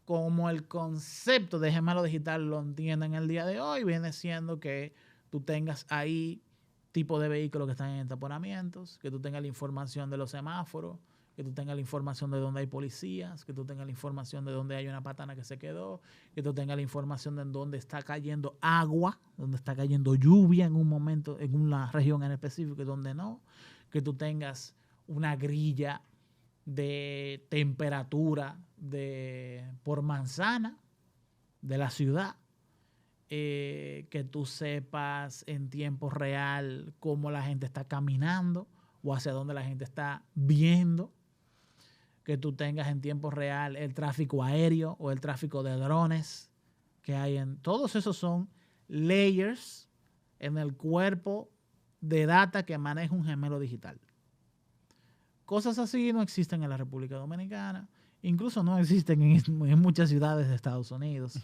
como el concepto de gemelo digital lo entienden el día de hoy, viene siendo que tú tengas ahí tipo de vehículos que están en entaponamientos, que tú tengas la información de los semáforos, que tú tengas la información de dónde hay policías, que tú tengas la información de dónde hay una patana que se quedó, que tú tengas la información de dónde está cayendo agua, dónde está cayendo lluvia en un momento, en una región en específico y dónde no, que tú tengas una grilla de temperatura por manzana de la ciudad, que tú sepas en tiempo real cómo la gente está caminando o hacia dónde la gente está viendo, que tú tengas en tiempo real el tráfico aéreo o el tráfico de drones que hay en... Todos esos son layers en el cuerpo de data que maneja un gemelo digital. Cosas así no existen en la República Dominicana, incluso no existen en muchas ciudades de Estados Unidos.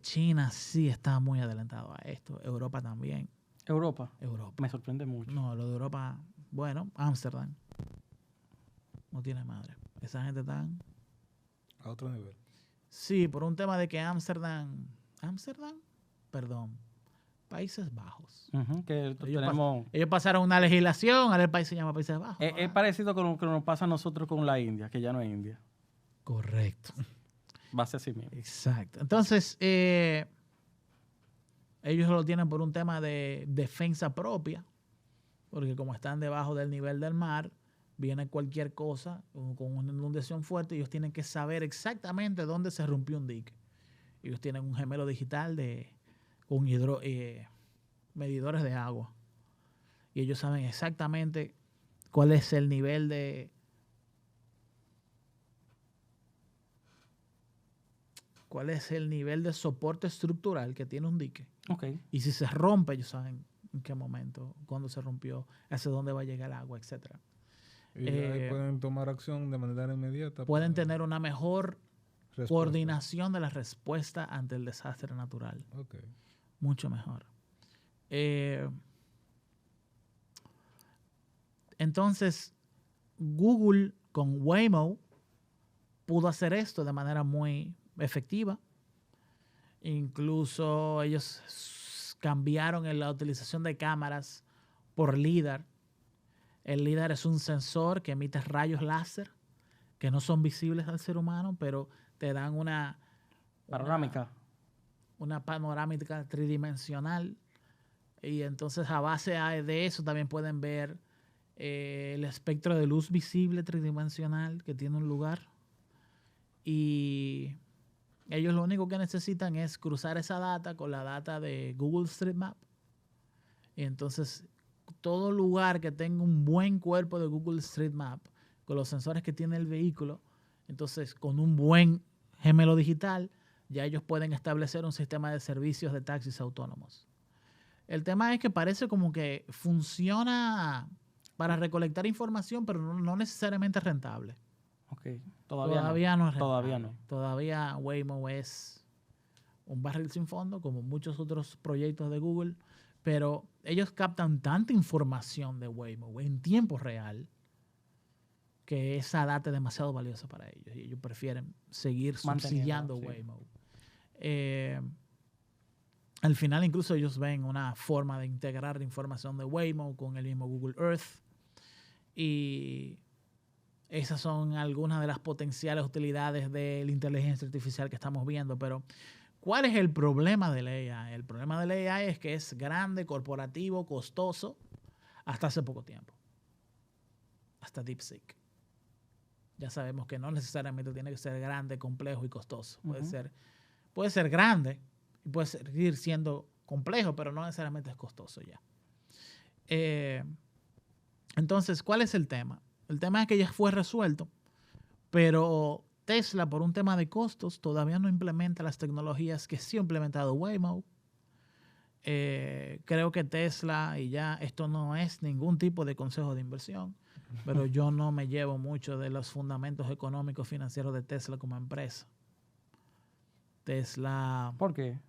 China sí está muy adelantado a esto, Europa también. Europa. Europa. Me sorprende mucho. No, lo de Europa, bueno, Ámsterdam. No tiene madre. Esa gente está... A otro nivel. Sí, por un tema de que Ámsterdam, perdón, Países Bajos. Que tenemos... Ellos pasaron una legislación, ahora el país se llama Países Bajos. Es parecido con lo que nos pasa a nosotros con la India, que ya no es India. Correcto. Va a ser así mismo. Exacto. Entonces, ellos lo tienen por un tema de defensa propia, porque como están debajo del nivel del mar, viene cualquier cosa con una inundación fuerte, ellos tienen que saber exactamente dónde se rompió un dique. Ellos tienen un gemelo digital con medidores de agua. Y ellos saben exactamente cuál es el nivel de... cuál es el nivel de soporte estructural que tiene un dique. Okay. Y si se rompe, ellos saben en qué momento, cuándo se rompió, hacia dónde va a llegar el agua, etc. Y ahí pueden tomar acción de manera inmediata. Pueden tener una mejor respuesta. Coordinación de la respuesta ante el desastre natural. Okay. Mucho mejor. Entonces, Google con Waymo pudo hacer esto de manera muy efectiva. Incluso ellos cambiaron en la utilización de cámaras por LIDAR. El LIDAR es un sensor que emite rayos láser que no son visibles al ser humano, pero te dan una panorámica. Una panorámica tridimensional. Y entonces a base de eso también pueden ver el espectro de luz visible tridimensional que tiene un lugar. Y ellos lo único que necesitan es cruzar esa data con la data de Google Street Map. Y entonces todo lugar que tenga un buen cuerpo de Google Street Map, con los sensores que tiene el vehículo, entonces con un buen gemelo digital, ya ellos pueden establecer un sistema de servicios de taxis autónomos. El tema es que parece como que funciona para recolectar información, pero no necesariamente rentable. Okay. Todavía no es rentable. Todavía no. Todavía Waymo es un barril sin fondo, como muchos otros proyectos de Google, pero ellos captan tanta información de Waymo en tiempo real que esa data es demasiado valiosa para ellos y ellos prefieren seguir subsidiando Waymo. Al final incluso ellos ven una forma de integrar la información de Waymo con el mismo Google Earth y esas son algunas de las potenciales utilidades de la inteligencia artificial que estamos viendo. Pero ¿cuál es el problema del AI? El problema del AI es que es grande, corporativo, costoso, hasta hace poco tiempo. Hasta DeepSeek. Ya sabemos que no necesariamente tiene que ser grande, complejo y costoso. Puede ser grande y puede seguir siendo complejo, pero no necesariamente es costoso ya. Entonces, ¿cuál es el tema? El tema es que ya fue resuelto, pero Tesla, por un tema de costos, todavía no implementa las tecnologías que sí ha implementado Waymo. Creo que Tesla, y ya esto no es ningún tipo de consejo de inversión, pero yo no me llevo mucho de los fundamentos económicos financieros de Tesla como empresa. Tesla... ¿Por qué?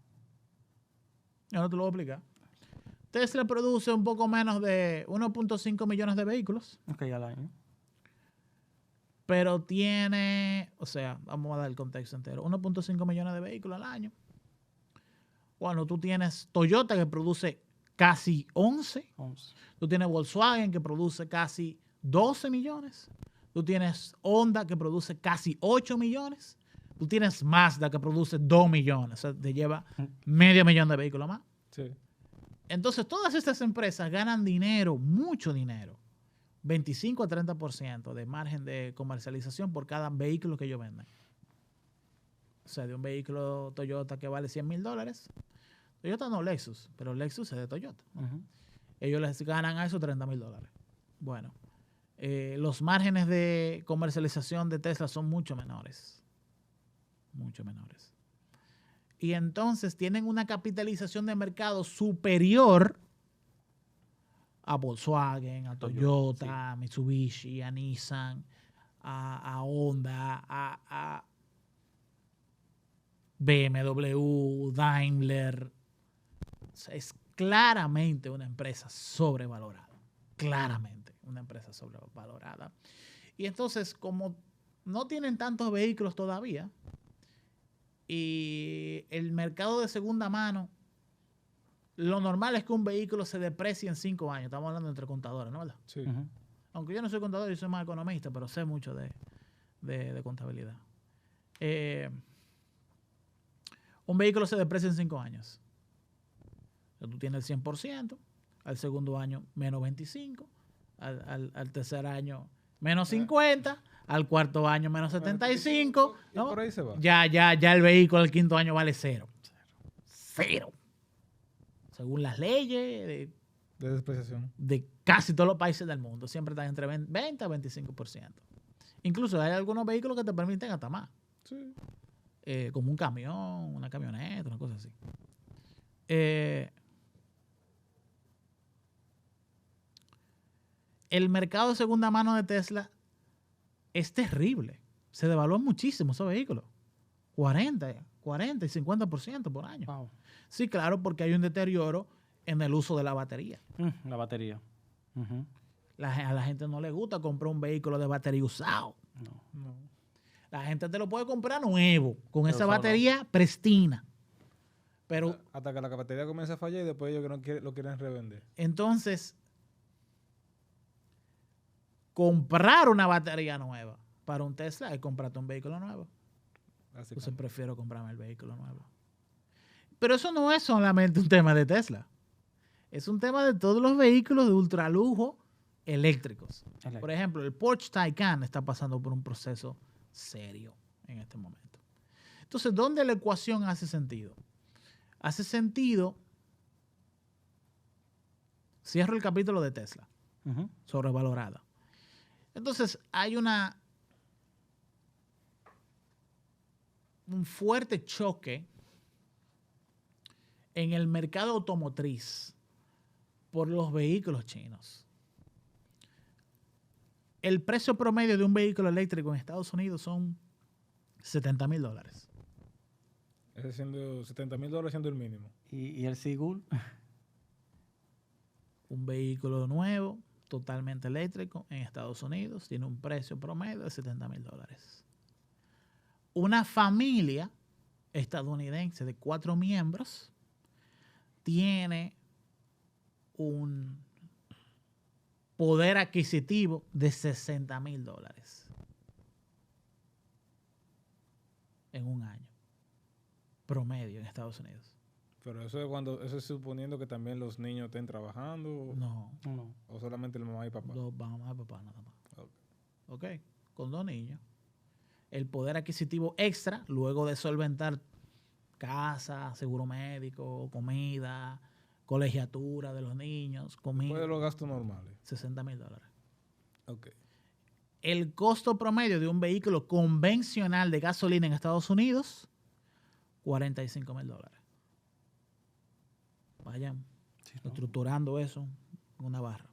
Yo no te lo voy a explicar. Tesla produce un poco menos de 1.5 millones de vehículos. Ok, al año. Pero tiene, o sea, vamos a dar el contexto entero, 1.5 millones de vehículos al año. Bueno, tú tienes Toyota que produce casi 11. 11. Tú tienes Volkswagen que produce casi 12 millones. Tú tienes Honda que produce casi 8 millones. Tú tienes Mazda que produce 2 millones. O sea, te lleva medio millón de vehículos más. Sí. Entonces, todas estas empresas ganan dinero, mucho dinero. 25 a 30% de margen de comercialización por cada vehículo que ellos venden. O sea, de un vehículo Toyota que vale $100,000. Toyota no, Lexus, pero Lexus es de Toyota. Ujú. Ellos les ganan a eso $30,000. Bueno, los márgenes de comercialización de Tesla son mucho menores. Mucho menores. Y entonces tienen una capitalización de mercado superior a Volkswagen, a Toyota, a Mitsubishi, a Nissan, a Honda, a BMW, Daimler. O sea, es claramente una empresa sobrevalorada. Claramente una empresa sobrevalorada. Y entonces, como no tienen tantos vehículos todavía, y el mercado de segunda mano, lo normal es que un vehículo se deprecie en 5 años. Estamos hablando entre contadores, ¿no? ¿Verdad? Sí. Ujú. Aunque yo no soy contador, yo soy más economista, pero sé mucho de contabilidad. Un vehículo se deprecia en 5 años. Tú tienes el 100%, al segundo año menos 25%, al tercer año menos 50%, al cuarto año menos 75%. Y ¿no? por ahí se va. Ya el vehículo al quinto año vale 0. 0. Según las leyes De depreciación. de casi todos los países del mundo, siempre están entre 20 a 25%. Incluso hay algunos vehículos que te permiten hasta más. Sí. Como un camión, una camioneta, una cosa así. El mercado de segunda mano de Tesla es terrible. Se devalúan muchísimo esos vehículos. 40 y 50% por año. Wow. Sí, claro, porque hay un deterioro en el uso de la batería. La batería. Ujú. A la gente no le gusta comprar un vehículo de batería usado. No. No. La gente te lo puede comprar nuevo, con Pero esa solo. batería prestina. Pero Hasta que la batería comienza a fallar y después ellos que no lo quieren revender. entonces, comprar una batería nueva para un Tesla es comprarte un vehículo nuevo. Entonces prefiero comprarme el vehículo nuevo. Pero eso no es solamente un tema de Tesla. Es un tema de todos los vehículos de ultralujo eléctricos. Por ejemplo, el Porsche Taycan está pasando por un proceso serio en este momento. Entonces, ¿dónde la ecuación hace sentido? Hace sentido. Cierro el capítulo de Tesla, Ujú. sobrevalorada. Entonces, hay un fuerte choque en el mercado automotriz por los vehículos chinos. El precio promedio de un vehículo eléctrico en Estados Unidos son $70,000. Ese siendo $70,000 siendo el mínimo. ¿Y el Sigul? Un vehículo nuevo, totalmente eléctrico, en Estados Unidos, tiene un precio promedio de $70,000. Una familia estadounidense de 4 miembros tiene un poder adquisitivo de $60,000 en un año promedio en Estados Unidos. Pero eso es suponiendo que también los niños estén trabajando No, No. o solamente el mamá y papá. dos mamá y papá nada más. Ok. Ok, con 2 niños. El poder adquisitivo extra, luego de solventar casa, seguro médico, comida, colegiatura de los niños, Después comida, de los gastos normales. $60,000. Ok. El costo promedio de un vehículo convencional de gasolina en Estados Unidos, $45,000. Vayan Sí, no. estructurando eso en una barra.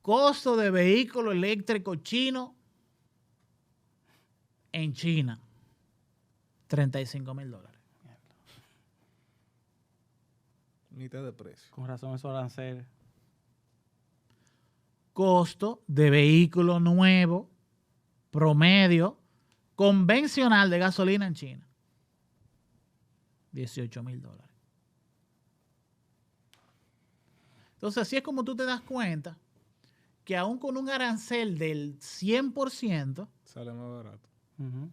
Costo de vehículo eléctrico chino en China, $35,000. Mitad de precio. Con razón esos aranceles. Costo de vehículo nuevo, promedio, convencional de gasolina en China. $18,000. Entonces, así es como tú te das cuenta que aún con un arancel del 100%, Sale más barato. Ujú.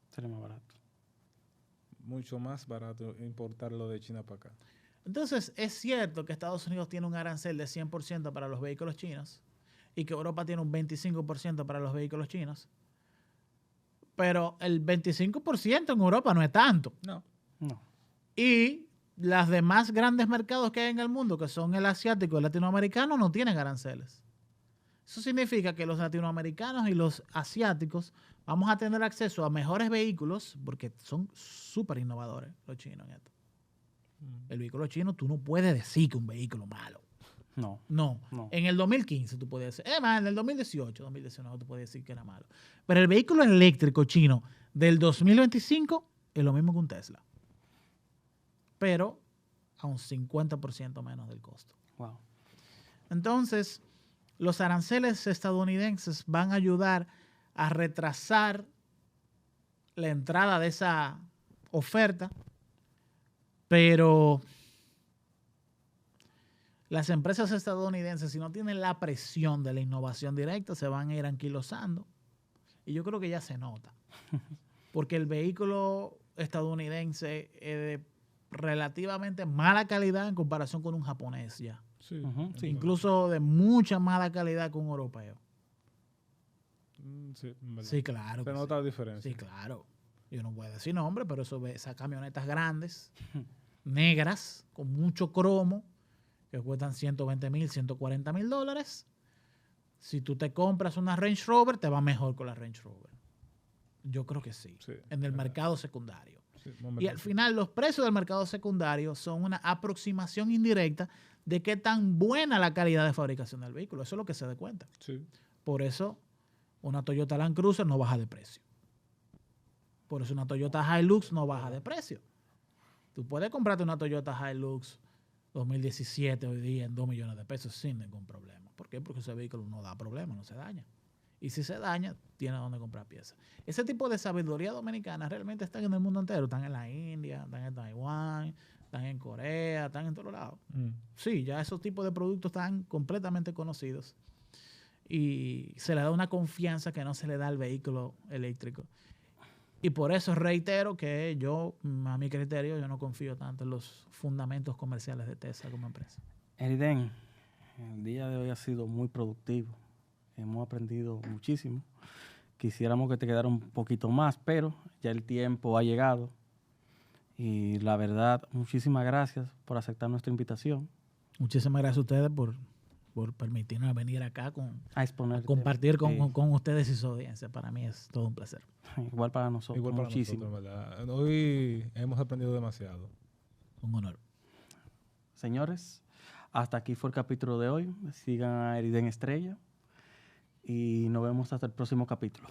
Sería más barato. Mucho más barato importarlo de China para acá. entonces es cierto que Estados Unidos tiene un arancel de 100% para los vehículos chinos y que Europa tiene un 25% para los vehículos chinos, pero el 25% en Europa no es tanto. No. No. Y los demás grandes mercados que hay en el mundo, que son el asiático y el latinoamericano, no tienen aranceles. Eso significa que los latinoamericanos y los asiáticos vamos a tener acceso a mejores vehículos porque son súper innovadores los chinos en esto. El vehículo chino, tú no puedes decir que un vehículo malo. No. No. No. En el 2015 tú podías decir, en el 2018, 2019 tú podías decir que era malo. Pero el vehículo eléctrico chino del 2025 es lo mismo que un Tesla. Pero a un 50% menos del costo. Wow. Entonces, los aranceles estadounidenses van a ayudar a retrasar la entrada de esa oferta, pero las empresas estadounidenses, si no tienen la presión de la innovación directa, se van a ir anquilosando. Y yo creo que ya se nota. Porque el vehículo estadounidense es de relativamente mala calidad en comparación con un japonés ya. Sí. Ujú, sí. Incluso de mucha mala calidad con un europeo. Sí, en verdad. Sí, claro. Se que nota la sí. diferencia. Sí, claro. Yo no voy a decir nombre, pero esas camionetas grandes, negras, con mucho cromo, que cuestan $120,000, $140,000. Si tú te compras una Range Rover, te va mejor con la Range Rover. Yo creo que sí. Sí, en el verdad. mercado secundario. Sí, Y al final, los precios del mercado secundario son una aproximación indirecta de qué tan buena la calidad de fabricación del vehículo. Eso es lo que se da cuenta. Sí. Por eso, una Toyota Land Cruiser no baja de precio. Por eso, una Toyota Hilux no baja de precio. Tú puedes comprarte una Toyota Hilux 2017 hoy día en $2 millones sin ningún problema. ¿Por qué? Porque ese vehículo no da problema, no se daña. Y si se daña, tiene donde comprar piezas. Ese tipo de sabiduría dominicana realmente están en el mundo entero. Están en la India, están en Taiwán, están en Corea, están en todos lados. Sí, ya esos tipos de productos están completamente conocidos. Y se le da una confianza que no se le da al vehículo eléctrico. Y por eso reitero que yo, a mi criterio, yo no confío tanto en los fundamentos comerciales de Tesla como empresa. Eriden, el día de hoy ha sido muy productivo. Hemos aprendido muchísimo. Quisiéramos que te quedara un poquito más, pero ya el tiempo ha llegado. Y la verdad, muchísimas gracias por aceptar nuestra invitación. Muchísimas gracias a ustedes por permitirnos venir acá A exponer. a compartir con ustedes y su audiencia. Para mí es todo un placer. Igual para nosotros. Igual para muchísimo. nosotros, ¿verdad? Hoy hemos aprendido demasiado. Un honor. Señores, hasta aquí fue el capítulo de hoy. Sigan a Eriden Estrella y nos vemos hasta el próximo capítulo.